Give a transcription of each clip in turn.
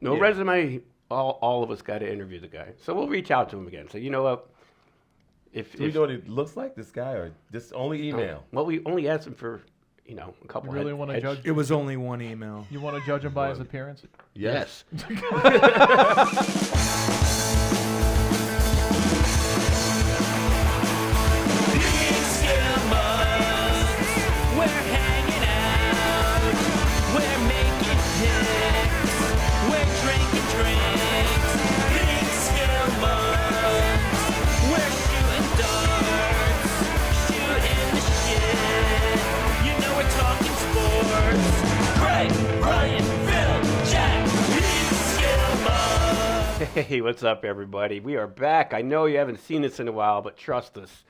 No resume. All of us got to interview the guy. So we'll reach out to him again. So you know what? Do we know what he looks like, this guy, or just only email? Well, we only asked him for, a couple. You really want to judge? It was only one email. You want to judge him by his appearance? Yes. We're hanging out. We're making hits. We're drinking drinks. PeekskillMugs. We're shooting darts. Shooting the shit. You know we're talking sports. Greg, Ryan, Phil, Jack. PeekskillMugs. Hey, what's up, everybody? We are back. I know you haven't seen us in a while, but trust us.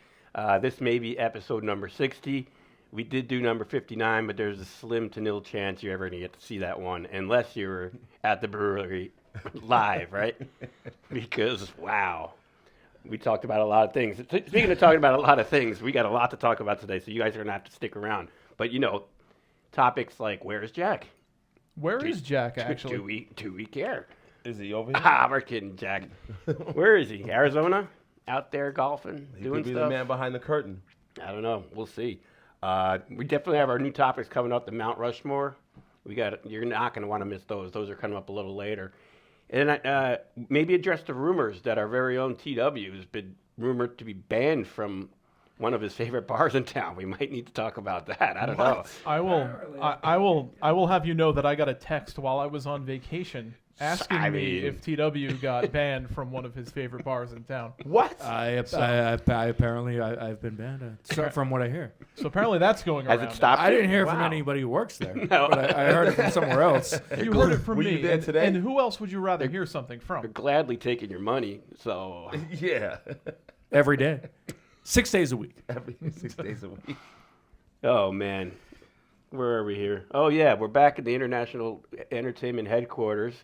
This may be episode number 60. We did do number 59, but there's a slim to nil chance you're ever going to get to see that one, unless you're at the brewery live, right? Because, wow, we talked about a lot of things. Speaking of talking about a lot of things, we got a lot to talk about today, so you guys are going to have to stick around. But, topics like, where's Jack? Where is Jack, actually? Do we care? Is he over here? We're kidding, Jack. Where is he? Arizona? Out there golfing, He doing could be stuff? the man behind the curtain. I don't know. We'll see. We definitely have our new topics coming up. The Mount Rushmore. You're not going to want to miss those. Those are coming up a little later. And maybe address the rumors that our very own TW has been rumored to be banned from one of his favorite bars in town. We might need to talk about that. I don't know. I will have you know that I got a text while I was on vacation asking me if TW got banned from one of his favorite bars in town. What? I've been banned from what I hear. So apparently that's going around. Has it stopped? I didn't hear Wow. from anybody who works there. No. But I heard it from somewhere else. You heard it from Were me. you there today? And who else would you rather hear something They're from? gladly taking your money. So Yeah. Every day. 6 days a week. Every 6 days a week. Oh, man. Where are we here? Oh, yeah. We're back at the International Entertainment Headquarters.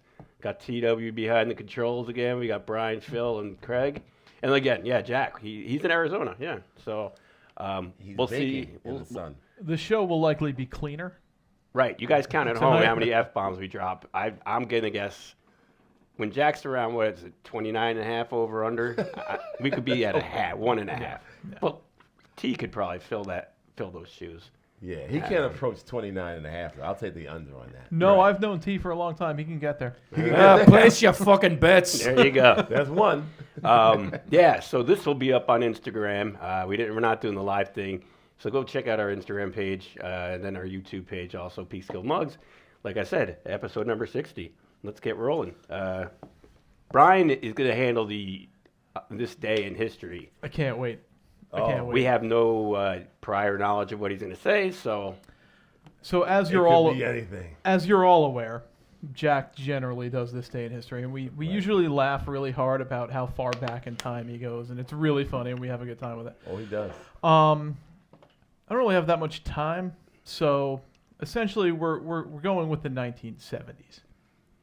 Got TW behind the controls again. We got Brian, Phil, and Craig. And again, yeah, Jack. He's in Arizona. Yeah. So He's we'll see. baking in the sun. The show will likely be cleaner. Right. You guys count at home Tonight. how many F-bombs we drop. I'm going to guess when Jack's around, what is it, 29 and a half over under? We could be at a half, 1.5. Yeah. Well, T could probably fill those shoes. Yeah, he can't approach 29 and a half. Though. I'll take the under on that. No, Right. I've known T for a long time. He can get there. Place your fucking bets. There you go. There's one. Yeah, so this will be up on Instagram. We're not doing the live thing, so go check out our Instagram page and then our YouTube page, also PeekskillMugs. Like I said, episode number 60. Let's get rolling. Brian is going to handle this day in history. I can't wait. I Oh, can't wait. We have no prior knowledge of what he's going to say, so So as It you're could all be anything. aware, Jack generally does this day in history, and we usually laugh really hard about how far back in time he goes, and it's really funny, and we have a good time with it. Oh, he does. I don't really have that much time, so essentially we're going with the 1970s.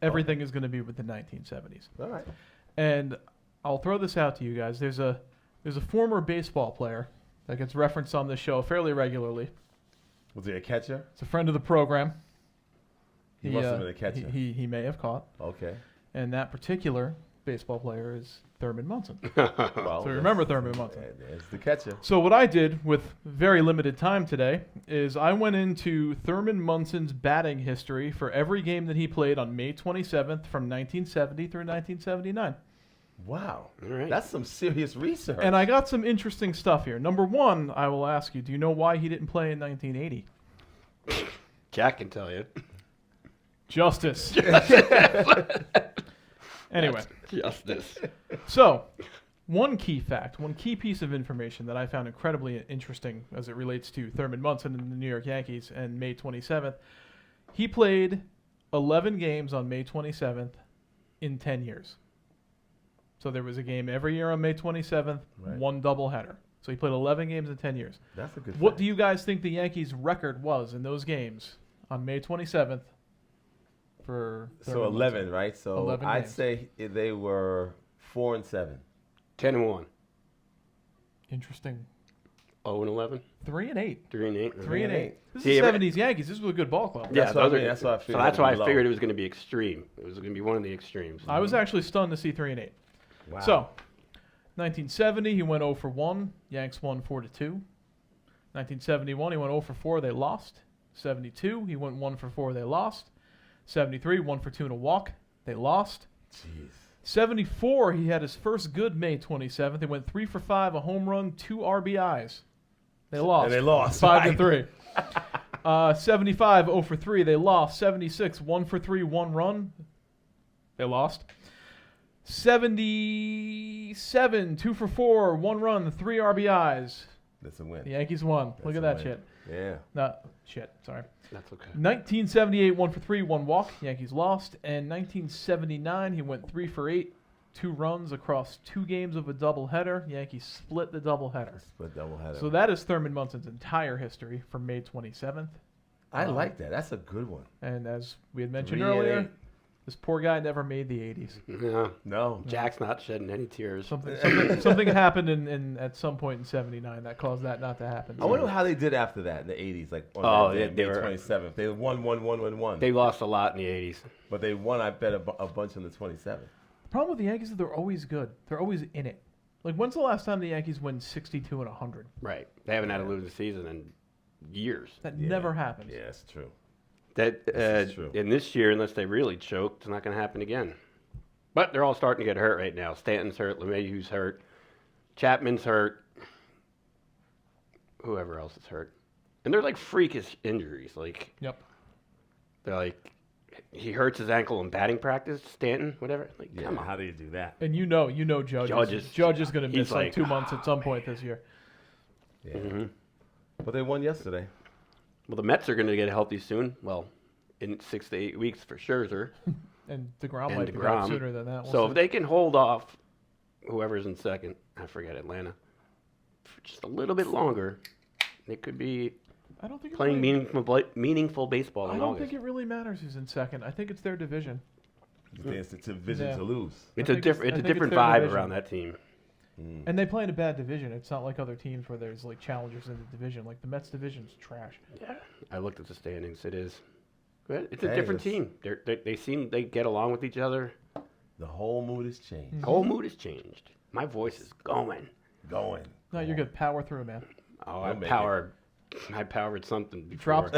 Everything is going to be with the 1970s, All right. and I'll throw this out to you guys. There's a former baseball player that gets referenced on this show fairly regularly. Was he a catcher? It's a friend of the program. He must have been a catcher. He may have caught. Okay. And that particular baseball player is Thurman Munson. Well, So remember Thurman Munson. There's the catcher. So what I did with very limited time today is I went into Thurman Munson's batting history for every game that he played on May 27th from 1970 through 1979. Wow. All right. That's some serious research. And I got some interesting stuff here. Number one, I will ask you, do you know why he didn't play in 1980? Jack can tell you. Justice. Anyway. Justice. So, one key fact, one key piece of information that I found incredibly interesting as it relates to Thurman Munson and the New York Yankees and May 27th, he played 11 games on May 27th in 10 years. So there was a game every year on May 27th, Right. one doubleheader. So he played 11 games in 10 years. That's a good What fact. do you guys think the Yankees' record was in those games on May 27th for So Thurman 11, Munson? right? So 11 I'd games. say they were 4-7. 10-1. Interesting 0-11? 3-8. 3-8. 3-8. This See, is 70s Yankees. This was a good ball club. Yeah, That's what I figured. so that's why I figured it was going to be extreme. It was going to be one of the extremes. I was actually stunned to see 3-8. Wow. So, 1970, he went 0 for 1. Yanks won 4-2. 1971, he went 0 for 4. They lost. 72, he went 1 for 4. They lost. 73, 1 for 2 and a walk. They lost. Jeez. 74, he had his first good May 27th. He went 3 for 5, a home run, 2 RBIs. They lost. And they lost. 5-3. 75, 0 for 3. They lost. 76, 1 for 3, 1 run. They lost. 77, 2 for 4, 1 run, 3 RBIs. That's a win. The Yankees won. That's Look at a that win. shit. Yeah. No, shit. Sorry. That's okay. 1978, 1 for 3, 1 walk. Yankees lost. And 1979, he went 3 for 8, 2 runs across 2 games of a doubleheader. Yankees split the doubleheader. Split doubleheader. So that is Thurman Munson's entire history from May 27th. I like that. That's a good one. And as we had mentioned 3 and earlier, 8. this poor guy never made the 80s. Yeah. No. Jack's not shedding any tears. Something happened in at some point in '79 that caused that not to happen. I wonder how they did after that in the 80s, like on that day, May 27th. They won. They lost a lot in the 80s. But they won, I bet, a bunch on the 27th. The problem with the Yankees is they're always good. They're always in it. Like, when's the last time the Yankees win 62 and 100? Right. They haven't had a losing season in years. That never happens. Yeah, it's true. That This is true. in this year, unless they really choke, it's not going to happen again. But they're all starting to get hurt right now. Stanton's hurt. LeMahieu's hurt. Chapman's hurt. Whoever else is hurt. And they're like freakish injuries. Like, Yep. they're like, he hurts his ankle in batting practice, Stanton, whatever. Like, Yeah, come on. how do you do that? And you know Judge. Judge is going to miss he's like like, 2 months at some point this year. Yeah. Mm-hmm. But they won yesterday. Well, the Mets are going to get healthy soon. Well, in 6 to 8 weeks for Scherzer. And DeGrom And might be DeGrom. out sooner than that. We'll So see. if they can hold off whoever's in second, I forget Atlanta, for just a little bit longer, they could be I don't think it playing really, meaningful baseball I in don't August. think it really matters who's in second. I think it's their division. It's a division Yeah. to lose. It's I a think different I think different it's their vibe division. around that team. And they play in a bad division. It's not like other teams where there's like challengers in the division. Like the Mets division's trash. Yeah, I looked at the standings. It is. But it's a Hey, different it's- team. They seem they get along with each other. The whole mood has changed. The whole mood has changed. My voice is going. Going. No, you're good. Power through, man. Oh, I'll make I powered something before.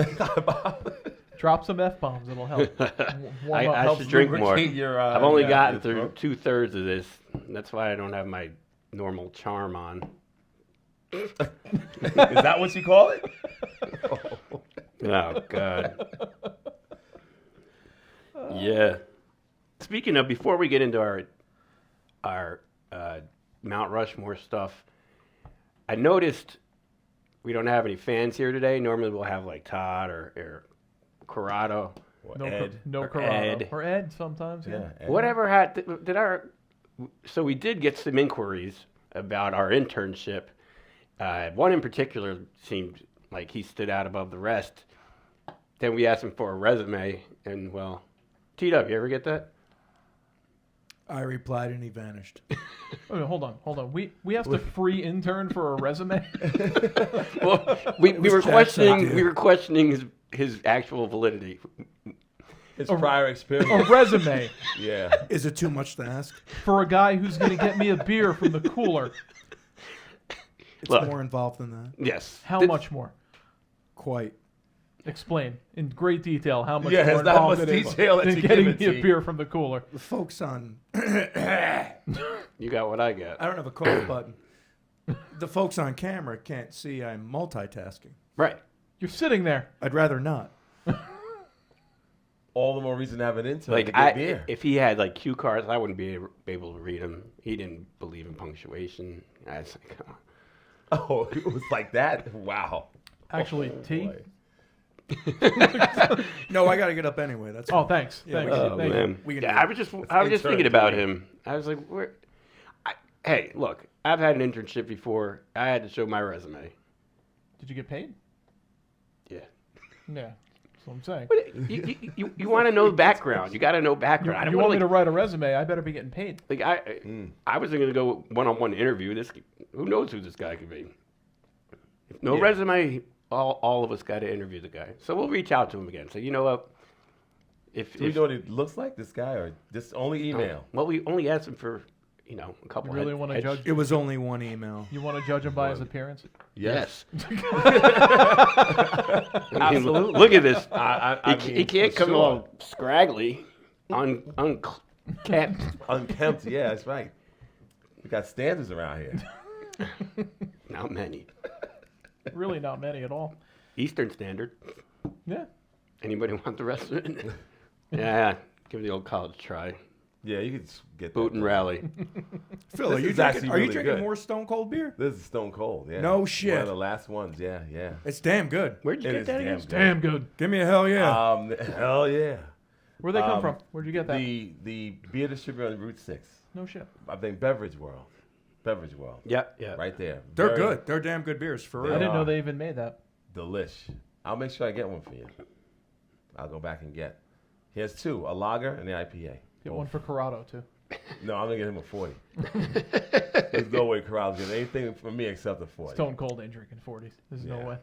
Drop some F-bombs. It'll help. Warm up. I Helps should drink more. lubricate your, I've only yeah, gotten your through throat. 2/3 of this. That's why I don't have my normal charm on. Is that what you call it? Oh God. Yeah. Speaking of, before we get into our Mount Rushmore stuff, I noticed we don't have any fans here today. Normally we'll have like Todd or Corrado. Or No, Ed. no or Corrado. Ed. Or Ed sometimes. Yeah. Ed. Whatever did our. So we did get some inquiries about our internship. One in particular seemed like he stood out above the rest. Then we asked him for a resume, and well, T-Dub, you ever get that? I replied and he vanished. Oh, hold on. We asked a free intern for a resume. Well, we were Jack's idea. questioning his actual validity. His prior a experience. resume Yeah. Is it too much to ask? for a guy who's going to get me a beer from the cooler. It's Look. more involved than that. Yes. How much more? Quite. Explain in great detail how much Yeah, more it's not involved much it is detail that than you getting give it, me a T. beer from the cooler. The folks on... You got what I got. I don't have a cough button. The folks on camera can't see I'm multitasking. Right. You're sitting there. I'd rather not. All the more reason to have an intern Like to get beer. if he had like cue cards, I wouldn't be able to read them. He didn't believe in punctuation. I was like, come on. Oh, it was like that? Wow. Actually, Oh, T. boy. No, I got to get up anyway. That's Oh, fine. thanks. Yeah, Thanks. we can- Oh Thank you. man. We can Yeah, do I it. was just intern thinking about training. him. I was like, where? Hey, look, I've had an internship before. I had to show my resume. Did you get paid? Yeah. Yeah. That's what I'm saying. But you want to know background. You got to know background. I don't You want wanna, me to write a resume? I better be getting paid. like I was going to go one-on-one interview. Who knows who this guy could be? If no resume, all of us got to interview the guy. So we'll reach out to him again. So you know what? Do we know what he looks like, this guy, or just only email? Well, we only asked him for, a couple. You really want to judge? It was only one email. You want to judge him by his appearance? Yes. Absolutely. Look at this. He he can't come all scraggly, unkempt. Unkempt, yeah, that's right. We got standards around here. Not many. Really, not many at all. Eastern Standard. Yeah. Anybody want the rest of it? Yeah, give the old college try. Yeah, you could get Boot that and going. rally. Phil, This are you is drinking, actually are you really drinking good. more Stone Cold beer? This is Stone Cold, yeah. No shit. One of the last ones, yeah. It's damn good. Where'd you It get is that damn again? good. Damn good. Give me a hell yeah. Hell yeah. Where'd they come from? Where'd you get that? The beer distributor on Route 6. No shit. I think Beverage World. Yeah. Right there. They're Very good. They're damn good beers, for They I real. didn't know are. they even made that. Delish. I'll make sure I get one for you. I'll go back and get. Here's two, a lager and the IPA. Get one for Corrado, too. No, I'm going to get him a 40. There's no way Corral's getting anything from me except a 40. Stone Cold ain't drinking 40s. There's no Yeah. way.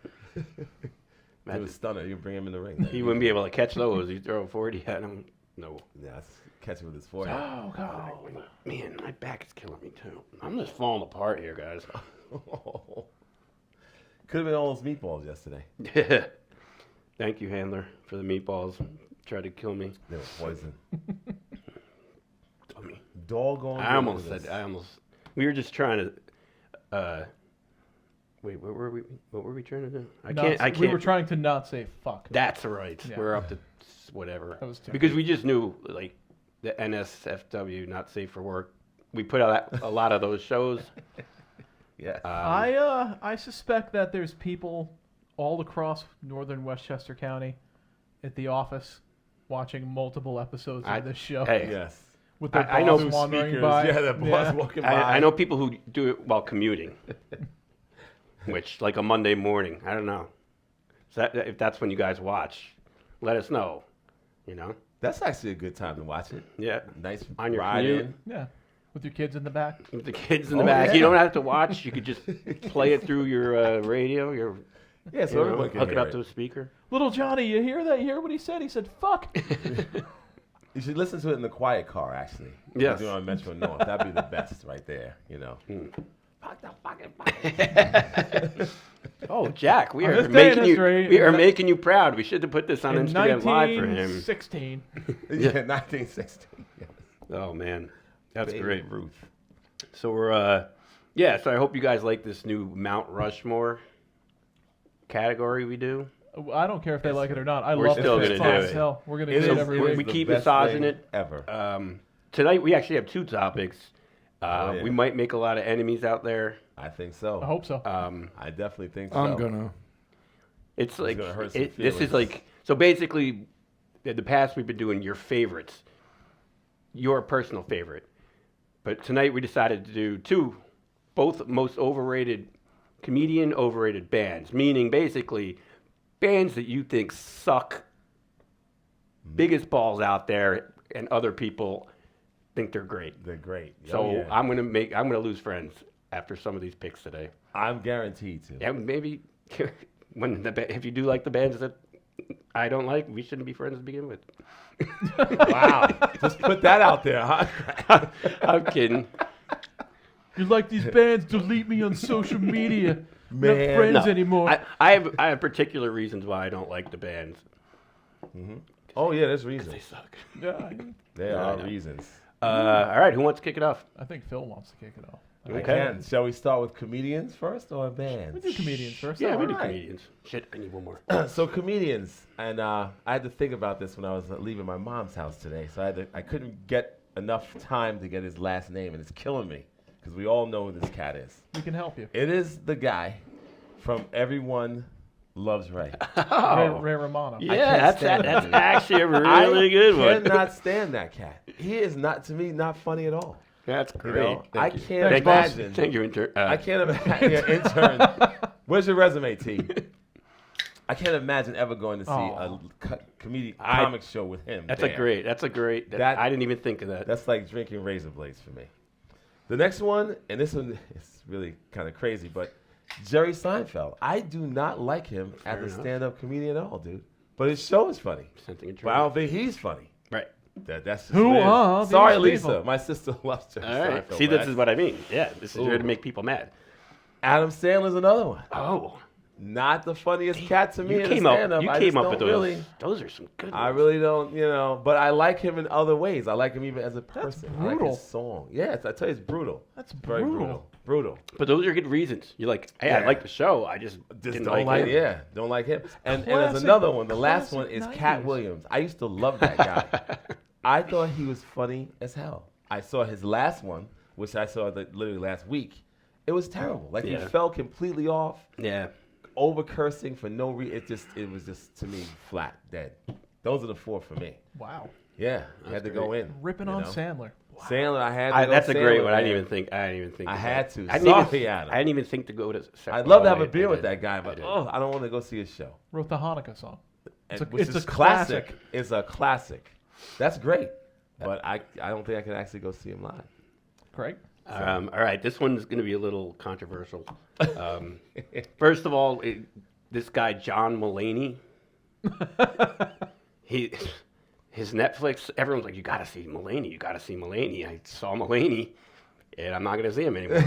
It was stunner. You bring him in the ring. He wouldn't be able to catch those. You throw a 40 at him. No. Yeah, catch him with his 40. Oh, God. Man, my back is killing me, too. I'm just falling apart here, guys. Could have been all those meatballs yesterday. Thank you, Handler, for the meatballs. Tried to kill me. They were poison. Dummy. Doggone. I almost said. We were just trying to. Wait, what were we trying to do? I can't. We were trying to not say fuck. That's right. Yeah. We're up to whatever. That was too because we just knew like the NSFW, not safe for work. We put out a lot of those shows. Yeah. I suspect that there's people all across northern Westchester County at the office watching multiple episodes of this show. Hey, Yes. With their I know boss wandering Speakers. by. Yeah, the boss walking by. I know people who do it while commuting, which like a Monday morning. I don't know. If that's when you guys watch, let us know. You know. That's actually a good time to watch it. Yeah. Nice On your ride commute. in. Yeah. With your kids in the back. With the kids in the Oh, back. yeah. You don't have to watch. You could just play it through your radio. Yeah, so everyone can hook it hear up to a speaker. Little Johnny, you hear that? You hear what he said? He said, fuck. You should listen to it in the quiet car, actually. Yes. You're on Metro North. That'd be the best right there, you know. Fuck the fucking fuck. Oh, Jack, we On are this day in making you. history, We are making you proud. We should have put this on In Instagram Live for him. 1916. Yeah, 1916. Yeah. Oh man, that's Baby great. Ruth. So we're so I hope you guys like this new Mount Rushmore category we do. I don't care if they like it or not. I We're love still it. It's gonna fun do as it. hell. We're going to It do it is- every it week. is We the keep best massaging thing it. ever. Tonight we actually have two topics. Yeah. We might make a lot of enemies out there. I think so. I hope so. I definitely think so. I'm gonna. It's like gonna hurt some this is feelings. like so basically. In the past, we've been doing your favorites, your personal favorite, but tonight we decided to do two, both most overrated comedian overrated bands. Meaning basically bands that you think suck, biggest balls out there, and other people think they're great. They're great. So Oh, yeah. I'm gonna lose friends after some of these picks today. I'm guaranteed to. Yeah, maybe if you do like the bands that I don't like, we shouldn't be friends to begin with. Wow. Just put that out there, huh? I'm kidding. You like these bands? Delete me on social media. Not Man. friends No, anymore. I have particular reasons why I don't like the bands. Oh, yeah, there's reasons. They suck. Yeah, There I are know. reasons. All right, who wants to kick it off? I think Phil wants to kick it off. I Okay. can. Shall we start with comedians first or We bands? do comedians first. Yeah, we do Alright. comedians. Shit, I need one more. So comedians, and I had to think about this when I was leaving my mom's house today. So I couldn't get enough time to get his last name, and it's killing me because we all know who this cat is. We can help you. It is the guy from Everyone Loves Ray. Ray Romano. Yeah, stand that's him. actually a really good I one. cannot stand that cat. He is not, to me, not funny at all. That's You great. know, Thank I you. can't Thank you. imagine. Thank you, intern. I can't imagine. Yeah, intern. Where's your resume, T? I can't imagine ever going to see Aw. a comic show with him. That's there. a great. That- I didn't even think of that. That's like drinking razor blades for me. The next one, and this one is really kind of crazy, but Jerry Seinfeld. I do not like him as a stand-up comedian at all, dude. But his show is funny. But I don't think he's funny. Right. That's just Who what it is. are Sorry, these Lisa. people? My sister loves Jerry All right. Seinfeld. See, this man. is what I mean. Yeah, this is here to Ooh. make people mad. Adam Sandler's another one. Oh. Not the funniest cat to me You in came a up. stand-up. You I came just up don't with those. really. Those are some good ones. I really don't, but I like him in other ways. I like him even as a person. I like brutal. his song. Yeah, I tell you, it's brutal. That's Very brutal. Brutal. But those are good reasons. You're like, hey, I Yeah. like the show. I just Just didn't don't like him. don't like him. And there's Classic- another one. The last classic one is 90s. Cat Williams. I used to love that guy. I thought he was funny as hell. I saw his last one, which I saw literally last week. It was terrible. Like he Yeah. fell completely off. Yeah. Over cursing for no reason. It was just to me flat dead. Those are the four for me. Wow. Yeah, I had to go in. Ripping you on know? Sandler. Sandler, I had to go That's a great Sandler, one. I man. didn't even think. I had to. I didn't, Sorry, even, Adam. I didn't even think to go to. I'd love to have Oh, a beer I with did. that guy, but did. I don't want to go see his show. Wrote the Hanukkah song. Which is a classic. It's a classic. That's great, but I don't think I can actually go see him live. Craig? All right, this one's going to be a little controversial. First of all, this guy John Mulaney, his Netflix. Everyone's like, "You got to see Mulaney. You got to see Mulaney." I saw Mulaney, and I'm not going to see him anymore.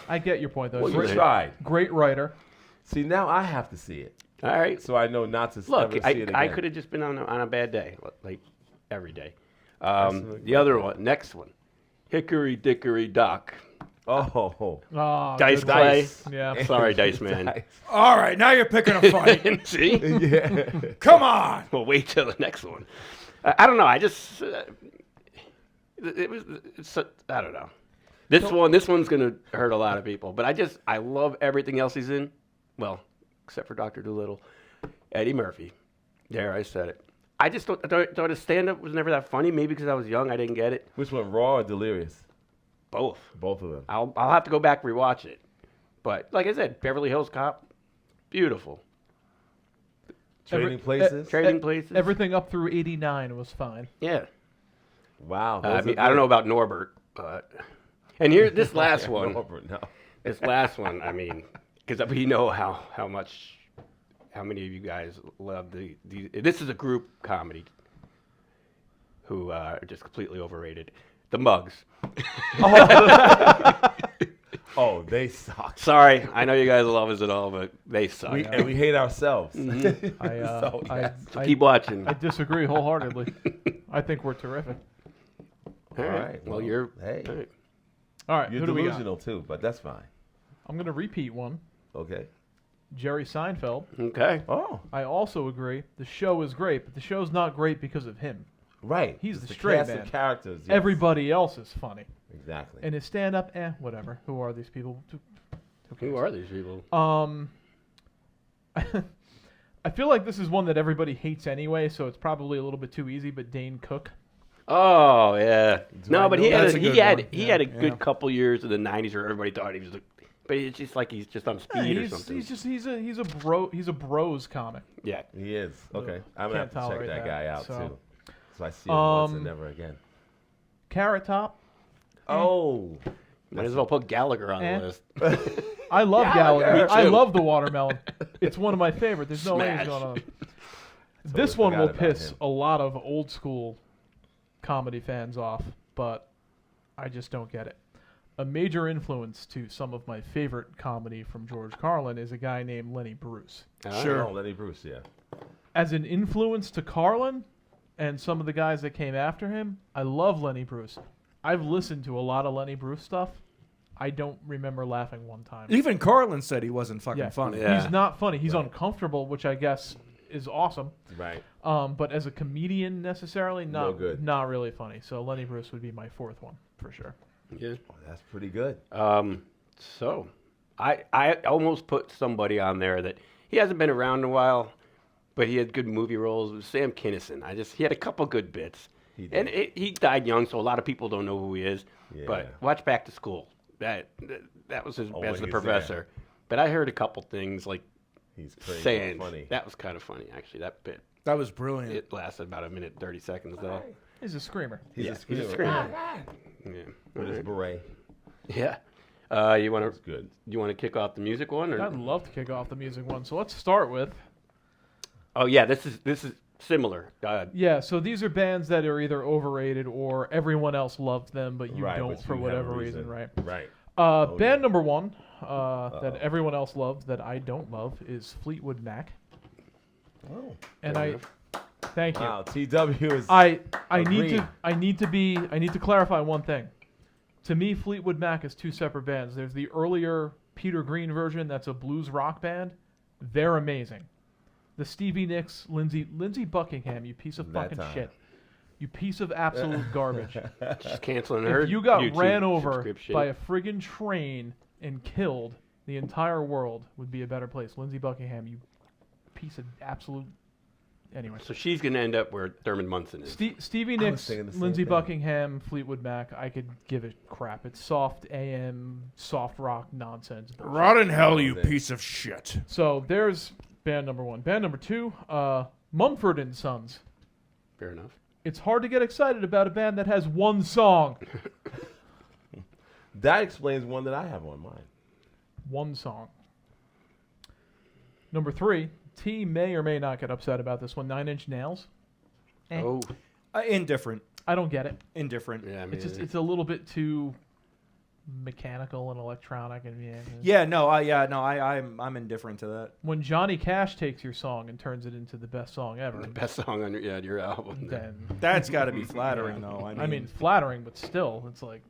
I get your point, though. Well, Great- you tried. Great writer. See, now I have to see it, All right, so I know not to look, ever see it again. I could have just been on a bad day, like every day. Absolutely. The other one, next one, Hickory Dickory Dock. Oh, Oh, Dice good Clay. one. Yeah. Sorry, Dice Man. Dice. All right, now you're picking a fight. See? Yeah. Come on. Well, wait till the next one. I don't know. I just I don't know. This one's gonna hurt a lot of people. But I love everything else he's in. Well, except for Dr. Dolittle, Eddie Murphy. There, I said it. I just thought his stand-up was never that funny. Maybe because I was young, I didn't get it. Which one, Raw or Delirious? Both. Both of them. I'll have to go back and rewatch it. But like I said, Beverly Hills Cop, beautiful. Trading Places. Trading Places. Everything up through 89 was fine. Yeah. Wow. I those mean, are I don't good. know about Norbert, but and here this last one. Norbert, no. This last one, I mean, because we know how many of you guys love the. This is a group comedy who are just completely overrated. The Mugs. Oh, they suck. Sorry, I know you guys love us and all, but they suck. And we hate ourselves. I, yes. So keep watching. I disagree wholeheartedly. I think we're terrific. All right. right, Well, well, you're. hey. all right. All right, You're who do we got? delusional too, but that's fine. I'm going to repeat one. Okay. Jerry Seinfeld. Okay. Oh, I also agree. The show is great, but the show's not great because of him. right. He's It's the straight cast man. of characters. Yes. Everybody else is funny. Exactly. And his stand-up, whatever. Who are these people? Who are these people? I feel like this is one that everybody hates anyway, so it's probably a little bit too easy. But Dane Cook. Oh yeah. No, but he That's had a he good had one. he Yeah, had a yeah. good couple years in the '90s where everybody thought he was. But it's just like he's just on speed or something. He's a bros comic. Yeah. He is. Okay. I'm Can't gonna have to check tolerate that that, guy out so. too. So I see him once and Um, never again. Carrot Top. Oh. Might as well put Gallagher on Eh. the list. I love Gallagher. Me I too. love the watermelon. It's one of my favorites. There's no way Smash. he's going on. This Totally one will forgot about piss him. a lot of old school comedy fans off, but I just don't get it. A major influence to some of my favorite comedy from George Carlin is a guy named Lenny Bruce. Sure. Oh, Lenny Bruce. Yeah. As an influence to Carlin and some of the guys that came after him, I love Lenny Bruce. I've listened to a lot of Lenny Bruce stuff. I don't remember laughing one time. Even Carlin said he wasn't fucking funny. Yeah. He's not funny. He's Right. uncomfortable, which I guess is awesome. Right. But as a comedian, necessarily, No good. not really funny. So Lenny Bruce would be my fourth one for sure. Yeah. Oh, that's pretty good. So I almost put somebody on there that he hasn't been around in a while, but he had good movie roles. It was Sam Kinison. He had a couple good bits. He did. And he died young, so a lot of people don't know who he is. Yeah. But watch Back to School. That was his Oh, as when the he's professor. But I heard a couple things like He's crazy. saying Funny. that was kind of funny actually. That bit That was brilliant. it lasted about a minute 30 seconds though. He's a screamer. He's Yeah, a screamer. he's a screamer. Yeah. With his beret. Yeah. You want That's to good. kick off the music one? Or? I'd love to kick off the music one. So let's start with. Oh yeah, this is similar. Yeah, so these are bands that are either overrated or everyone else loves them, but you Right, don't but for you have a whatever reason, right? Right. Band number one that everyone else loves that I don't love is Fleetwood Mac. Oh. And fair I enough. thank you. Wow. TW is. I Agreed. need to clarify one thing. To me, Fleetwood Mac is two separate bands. There's the earlier Peter Green version that's a blues rock band. They're amazing. The Stevie Nicks, Lindsey Buckingham, you piece of That fucking time. shit. You piece of absolute garbage. Just canceling her. If you got YouTube ran over subscription. by a friggin' train and killed, the entire world would be a better place. Lindsey Buckingham, you piece of absolute. Anyway. So she's gonna end up where Thurman Munson is. Stevie I was Nicks, thinking the same Lindsey thing. Buckingham, Fleetwood Mac, I could give a crap. It's soft AM, soft rock nonsense. bullshit. Rot in hell, you Thanks. piece of shit. So there's band number one. Band number two, Mumford and Sons. Fair enough. It's hard to get excited about a band that has one song. That explains one that I have on mine. One song. Number three, T may or may not get upset about this one. 9 Inch Nails. Eh. Oh Indifferent. I don't get it. Indifferent. yeah, I mean, It's a little bit too mechanical and electronic and I'm indifferent to that. When Johnny Cash takes your song and turns it into the best song ever, the best song on your album. then That's got to be flattering, though. I mean flattering, but still, it's like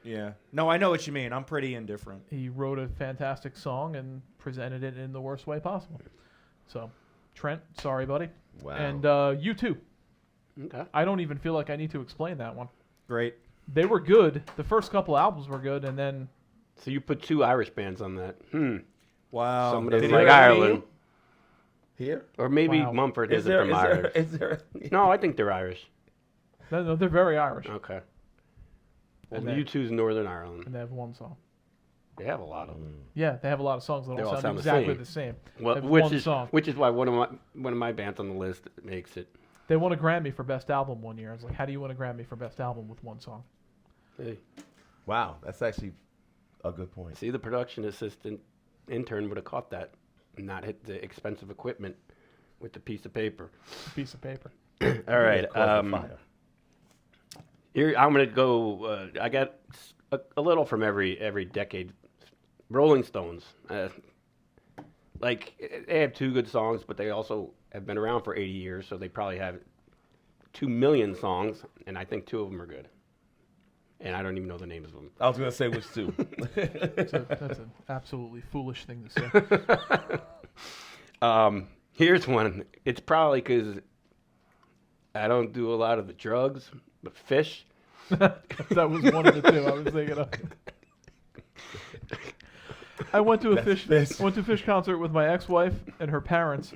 yeah. No, I know what you mean. I'm pretty indifferent. he wrote a fantastic song and presented it in the worst way possible. So, Trent, sorry, buddy. Wow. And you too. Okay. I don't even feel like I need to explain that one. Great. They were good. The first couple albums were good, and then So you put two Irish bands on that. Wow. Somebody Did like he ever Ireland, Here? or maybe Wow. Mumford Is isn't there, from is, there, Irish. is there? No, I think they're Irish. no, they're very Irish, Okay. Well, And then- U2's Northern Ireland. and they have one song. They have a lot of them. Yeah, they have a lot of songs that They all all sound sound the exactly same. the same. Well, They have which one is song. which is why one of my bands on the list makes it. They won a Grammy for Best Album one year. I was like, how do you win a Grammy for Best Album with one song? Hey, Wow, that's actually a good point. see, the production assistant intern would have caught that, and not hit the expensive equipment with the piece of paper. A piece of paper. All right. Cause a fire. Here I'm gonna go. I got a little from every decade. Rolling Stones. Like they have two good songs, but they also have been around for 80 years, so they probably have 2 million songs, and I think 2 of them are good. And I don't even know the names of them. I was going to say which two. That's an absolutely foolish thing to say. Here's one. It's probably because I don't do a lot of the drugs, but Fish. That was one of the two I was thinking of. I went to a Fish concert with my ex-wife and her parents,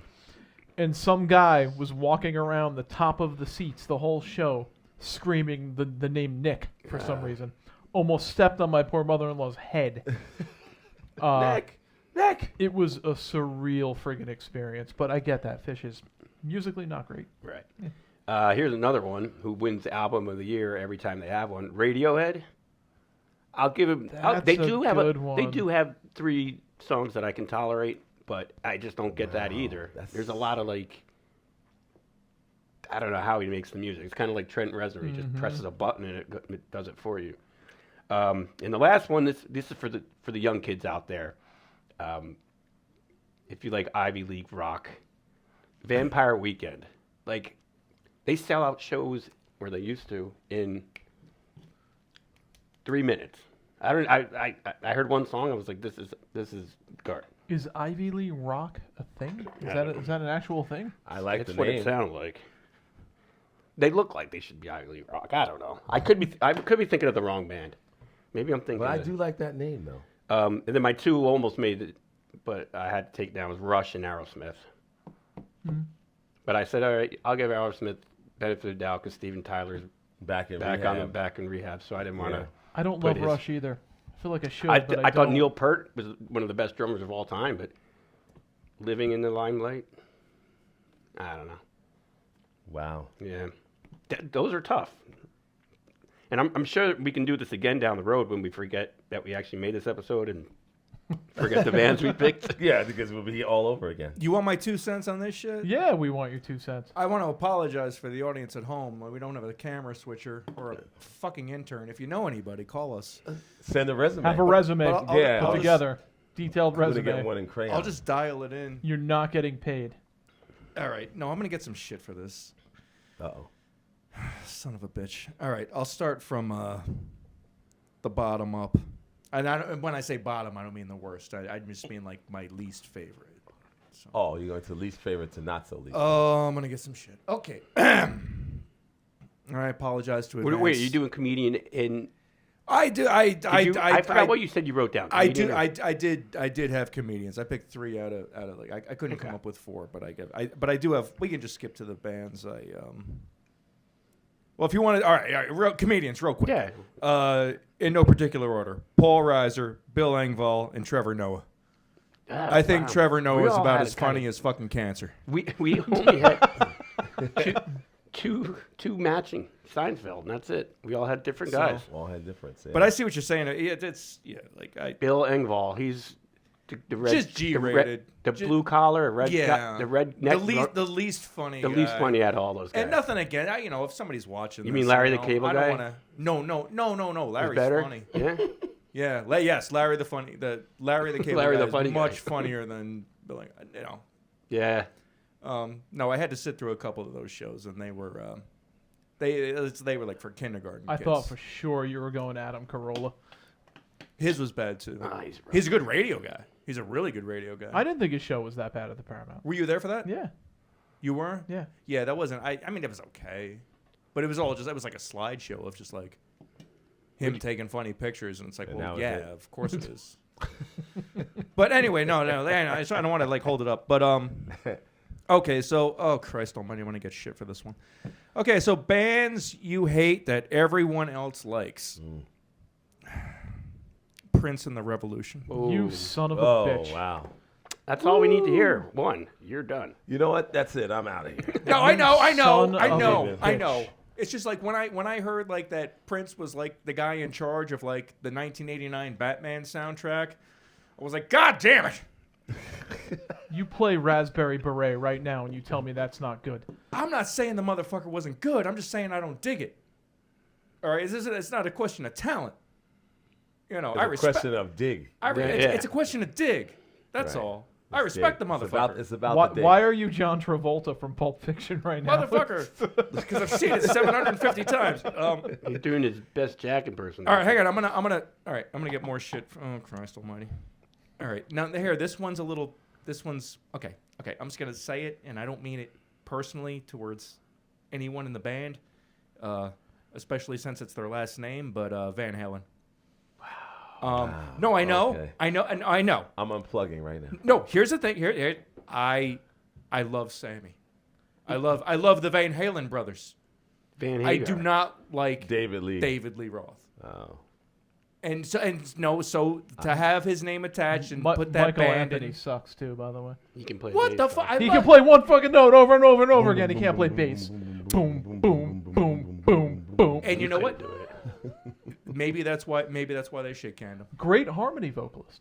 and some guy was walking around the top of the seats the whole show, screaming the name Nick for some reason. Almost stepped on my poor mother-in-law's head. Nick! It was a surreal friggin' experience, but I get that. Fish is musically not great. Right. Here's another one who wins Album of the Year every time they have one. Radiohead. I'll give them. They That's do a have good They one. do have 3 songs that I can tolerate, but I just don't get that either. that's- There's a lot of like. I don't know how he makes the music. It's kind of like Trent Reznor. He just presses a button and it does it for you. And the last one, this is for the young kids out there. If you like Ivy League rock, Vampire Weekend, like they sell out shows where they used to in 3 minutes. I heard one song. I was like, this is garbage. Is Ivy League rock a thing? Is I that don't know. is that an actual thing? I like That's the what name. it sounded like. They look like they should be Ivy League rock. I don't know. I could be thinking of the wrong band. Maybe I'm thinking. But I of- do like that name, though. And then my 2 almost made it, but I had to take down was Rush and Aerosmith. But I said, all right, I'll give Aerosmith benefit of the doubt because Steven Tyler's Back in back rehab. back in rehab, so I didn't want to. Yeah. I don't But love his- Rush either. I feel like I should, I but thought don't. Neil Peart was one of the best drummers of all time, but living in the limelight, I don't know. Wow. Yeah, those are tough. And I'm sure we can do this again down the road when we forget that we actually made this episode and forget the bands we picked. Yeah, because we'll be all over again. You want my 2 cents on this shit? Yeah, we want your 2 cents. I want to apologize for the audience at home. We don't have a camera switcher or a fucking intern. If you know anybody, call us. Send a resume. Have a resume But Yeah, put I'll together. Detailed I'm gonna get resume. one in crayon. I'll just dial it in. You're not getting paid. All right. No, I'm going to get some shit for this. Uh-oh. Son of a bitch. All right. I'll start from the bottom up. And when I say bottom, I don't mean the worst. I just mean like my least favorite. So. Oh, you're going to least favorite to not so least. Oh, I'm going to get some shit. Okay. I apologize to advance. Wait, are you doing comedian in... I do. I forgot what you said you wrote down. I Comedian do. I did have comedians. I picked 3 out of like I couldn't come up with 4, but I do have. We can just skip to the bands. Well, if you want to, all right, comedians, real quick. Yeah. In no particular order: Paul Reiser, Bill Engvall, and Trevor Noah. I think wow. Trevor Noah We is all about had as it kinda- funny as fucking cancer. We only had two matching Seinfeld, and that's it. We all had different guys. All had difference. Yeah. But I see what you're saying. Bill Engvall, he's the red, Just G-rated. the blue collar, red, Yeah. the red the neck, least funny. the least funny out of all those guys. And nothing again. If somebody's watching, You this, mean Larry the know, Cable I don't Guy? wanna, No. He's Larry's better. funny. Yeah. Yeah. Yes, Larry the funny. Larry the Cable Larry Guy the funny is guy. much funnier than Bill. Yeah. No, I had to sit through a couple of those shows, and they were they were like for kindergarten. I kids. thought for sure you were going Adam Carolla. His was bad too. Oh, He's a good radio guy. He's a really good radio guy. I didn't think his show was that bad at the Paramount. Were you there for that? Yeah. You were? Yeah. Yeah, that wasn't. I mean, it was okay, but it was all just. It was like a slideshow of just like him taking funny pictures, and it's like, And well, that was yeah, it. of course it is. But anyway, no. I don't want to like hold it up, but okay. So, oh Christ Almighty, I want to get shit for this one. Okay, so bands you hate that everyone else likes. Prince and the Revolution. You son of a Oh, bitch. wow. That's all we need to hear. One, you're done. You know what? That's it. I'm out of here. No, I know. Son of a I bitch. know. It's just like when I heard like that Prince was like the guy in charge of like the 1989 Batman soundtrack, I was like, God damn it! You play Raspberry Beret right now and you tell me that's not good. I'm not saying the motherfucker wasn't good. I'm just saying I don't dig it. All right, it's not a question of talent. I It's a respect. question of dig. It's a question of dig. That's Right. all. I respect the It's motherfucker. about, it's about the dig. Why are you John Travolta from Pulp Fiction right now? Motherfucker, because I've seen it 750 times. He's doing his best Jack impersonation. All right, hang on. I'm gonna get more shit. Oh Christ Almighty! All right, now here, this one's okay. I'm just gonna say it, and I don't mean it personally towards anyone in the band, especially since it's their last name, but Van Halen. No, I know, Okay. I know. I'm unplugging right now. No, here's the thing. Here, I love Sammy. I love the Van Halen brothers. Van I Hagar. do not like David Lee. Roth. Oh. So to have his name attached and put that Michael band Anthony in, sucks too, by the way. He can play what the bass, fuck? though. He can play one fucking note over and over and over again. He can't play bass. Boom, boom, boom, boom, boom. And you know what? Couldn't do it. Maybe that's why they shit canned him. Great harmony vocalist.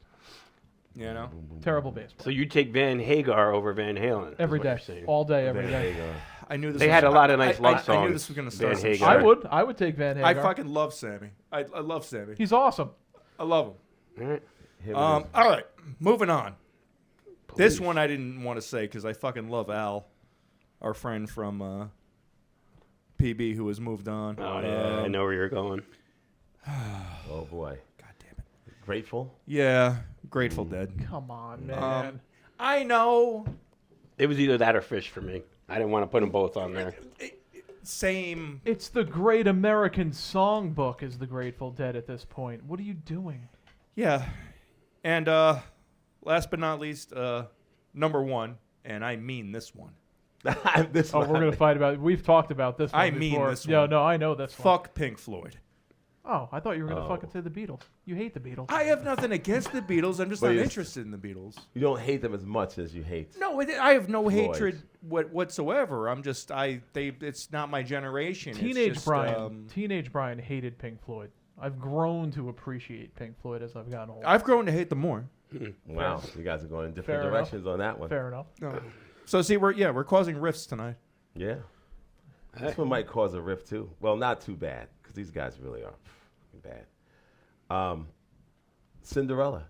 You know. Terrible bass. So you take Van Hagar over Van Halen. is Every what day, you're saying. all day, every There you day. go. I knew this. They was, had a lot of nice love I knew songs, this was gonna Van start. some Hagar. shit. I would take Van Hagar. I fucking love Sammy. I love Sammy. He's awesome. I love him. All right. Him and All his- right, moving on. This Police. one I didn't want to say because I fucking love Al, our friend from PB who has moved on. Oh, yeah. I know where you're going. oh boy. God damn it. Grateful. Yeah, Grateful Dead. Come on, man. I know. It was either that or Fish for me. I didn't want to put them both on there. Same. It's the Great American Songbook is the Grateful Dead at this point. What are you doing? Yeah. And last but not least, number one, and I mean this one. This Oh, one. we're gonna fight about it. We've talked about this one I mean before. this Yeah, one. no, I know this one. Fuck Pink Floyd. Oh, I thought you were going to Oh. fucking say the Beatles. You hate the Beatles. I have nothing against the Beatles. I'm just But not it's- interested in the Beatles. You don't hate them as much as you hate. No, I have no Floyd. hatred whatsoever. I'm just it's not my generation. It's Teenage just, Brian hated Pink Floyd. I've grown to appreciate Pink Floyd as I've gotten older. I've grown to hate them more. Wow, you guys are going in different Fair directions on that one. Fair enough. No. So see, we're causing rifts tonight. Yeah. This one might cause a rift too. Well, not too bad, because these guys really are bad. Cinderella.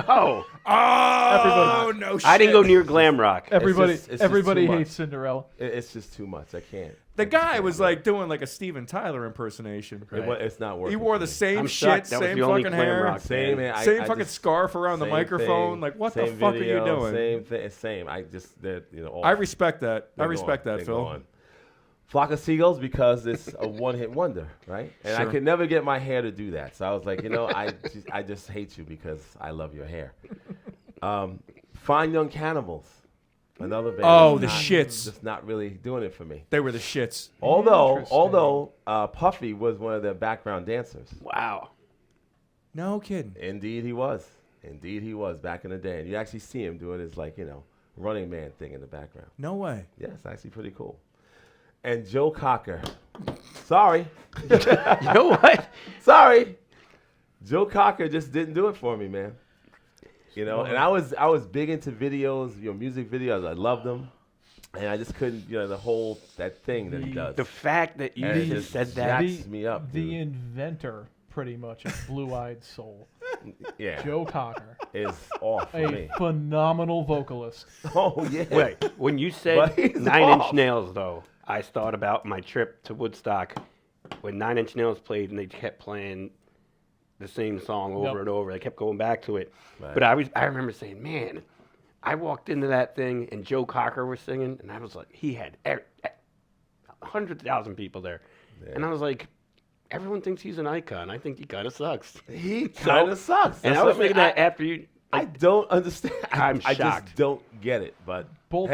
Oh, Oh no! Shit. I didn't go near glam rock. Everybody, it's just everybody too much. hates Cinderella. It's just too much. I can't. The I just guy can't was do it. like doing like a Steven Tyler impersonation. It's not working. He wore for the me. same I'm shit, shocked that was same the only fucking glam hair, rock Same, band. man. same I fucking just- scarf around the same microphone. thing, Like, what the same fuck video, are you doing? Same thing. Same. I just, all I respect that. I They're respect gone. that, They're Phil. gone. Flock of Seagulls, because it's a one-hit wonder, right? And I Sure. could never get my hair to do that. So I was like, I just hate you because I love your hair. Fine Young Cannibals, another band. Oh, that's the not- shits. Just not really doing it for me. They were the shits. Although Puffy was one of their background dancers. Wow. No kidding. Indeed he was. Indeed he was back in the day. And you actually see him doing his Running Man thing in the background. No way. Yeah, it's actually pretty cool. And Joe Cocker. Sorry. You know what? Sorry. Joe Cocker just didn't do it for me, man. And I was big into videos, music videos. I loved them. And I just couldn't, that thing that he does. The fact that you And it just said just that. jacks me up, The dude. inventor, pretty much, of Blue-Eyed Soul. Yeah. Joe Cocker. Is off for A me. phenomenal vocalist. Oh, yeah. Wait, when you But said he's 9 Inch off. Nails, though, I thought about my trip to Woodstock when 9 Inch Nails played and they kept playing the same song over Yep. and over. They kept going back to it. Right. But I remember saying, man, I walked into that thing and Joe Cocker was singing, and I was like, he had 100,000 people there. Yeah. And I was like, everyone thinks he's an icon. I think he kind of sucks. He kind of sucks. And That's I was what mean. thinking that after you. I don't understand. I'm I shocked. just don't get it. But Both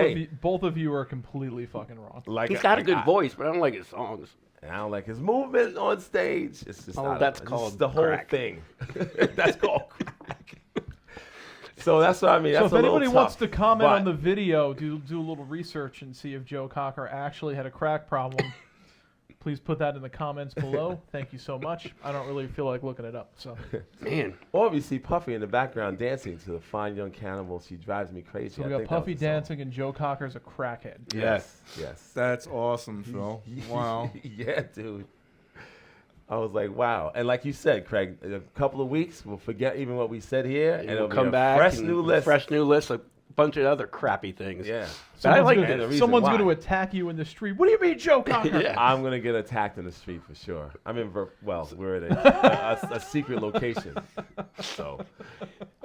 of you are completely fucking wrong. like He's got a good I- voice, but I don't like his songs. And I don't like his movement on stage. It's just Oh, not that's it's called just the whole crack. thing. That's called crack. So that's what I mean. So That's if a little anybody wants tough, to comment on but- the video, do a little research and see if Joe Cocker actually had a crack problem. Please put that in the comments below. Thank you so much. I don't really feel like looking it up. So Man, Or if you see Puffy in the background dancing to the Fine Young Cannibal, She Drives Me Crazy. we I got think that was Puffy the song. dancing and Joe Cocker's a crackhead. Yes. Yes. That's awesome, Phil. Wow. Yeah, dude. I was like, wow. And like you said, Craig, in a couple of weeks, we'll forget even what we said here, and we'll it'll be come a back. fresh and new list. Fresh new list. A bunch of other crappy things. Yeah. But I like And the this. reason Someone's why. going to attack you in the street. What do you mean, Joe Cocker? Yeah. I'm going to get attacked in the street for sure. I'm in, we're at a secret location. So,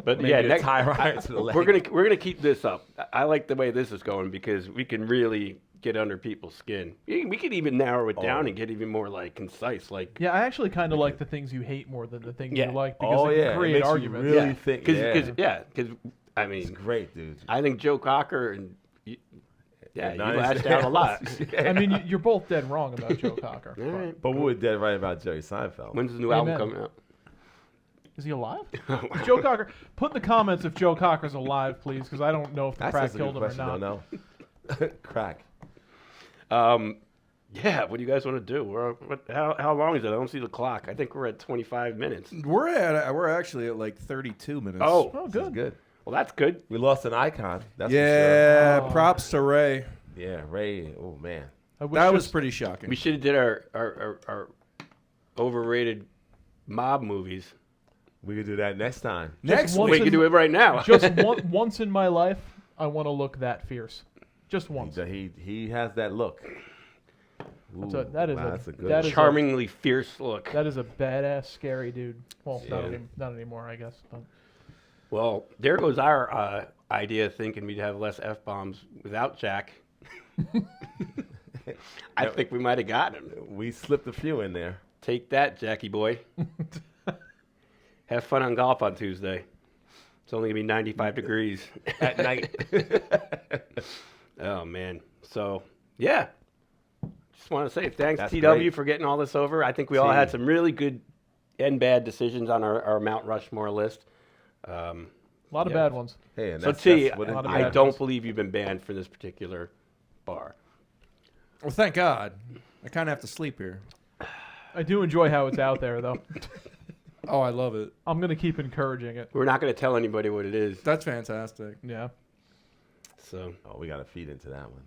But maybe yeah, a next, tie right to the leg. we're gonna keep this up. I like the way this is going because we can really get under people's skin. We can even narrow it down and get even more concise. Yeah, I actually kind of like the things you hate more than the things Yeah. you like because Oh, they yeah. can It create makes you arguments. really think. Because I It's mean, great, dude. I think Joe Cocker and you Nice. lashed out a lot. I mean, you're both dead wrong about Joe Cocker. All right. But we were dead right about Jerry Seinfeld. When's the new Amen. album coming out? Is he alive? Is Joe Cocker. Put in the comments if Joe Cocker's alive, please, because I don't know if the That's crack just a good killed him or question. not. Don't know. Crack. Yeah. What do you guys want to do? How long is it? I don't see the clock. I think we're at 25 minutes. We're actually at like 32 minutes. Oh, This is good. good. Well, that's good. We lost an icon. That's yeah. Oh. Props to Ray. for sure. Yeah, Ray. Oh man. I wish That this- was pretty shocking. We should have did our overrated mob movies. We could do that next time. Next once We in- can do it right now. just once in my life, I want to look that fierce. Just once. He has that look. That's Ooh, a- that is wow, a- that's a good that one. is Charmingly fierce look. That is a badass, scary dude. Well, Yeah. not anymore, I guess. But Well, there goes our idea thinking we'd have less F-bombs without Jack. I think we might have gotten him. We slipped a few in there. Take that, Jackie boy. Have fun on golf on Tuesday. It's only going to be 95 degrees At night. Oh, man. So, yeah. Just want to say thanks, That's TW, great. for getting all this over. I think we all had T. some really good and bad decisions on our Mount Rushmore list. A lot of Yeah. bad ones. Hey, and So that's, T, that's what it lot of I bad don't ones. believe you've been banned for this particular bar. Well, thank God. I kind of have to sleep here. I do enjoy how it's out there, though. Oh, I love it. I'm going to keep encouraging it. We're not going to tell anybody what it is. That's fantastic. Yeah. So Oh, we got to feed into that one.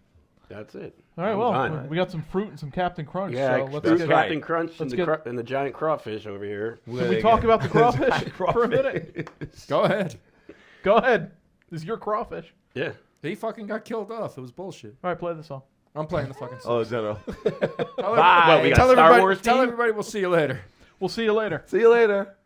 that's it. All right, I'm well, done. we got some fruit and some Captain Crunch. Yeah, so let's fruit, get, right. Captain Crunch and Let's the, get- and the giant crawfish over here. Can we talk about the crawfish for a minute? Go ahead. Go ahead. This is your crawfish. Yeah. He fucking got killed off. It was bullshit. All right, play the song. I'm playing the fucking song. Oh, General. Tell What, we got tell a Star everybody, Wars tell team? everybody we'll see you later. We'll see you later. See you later.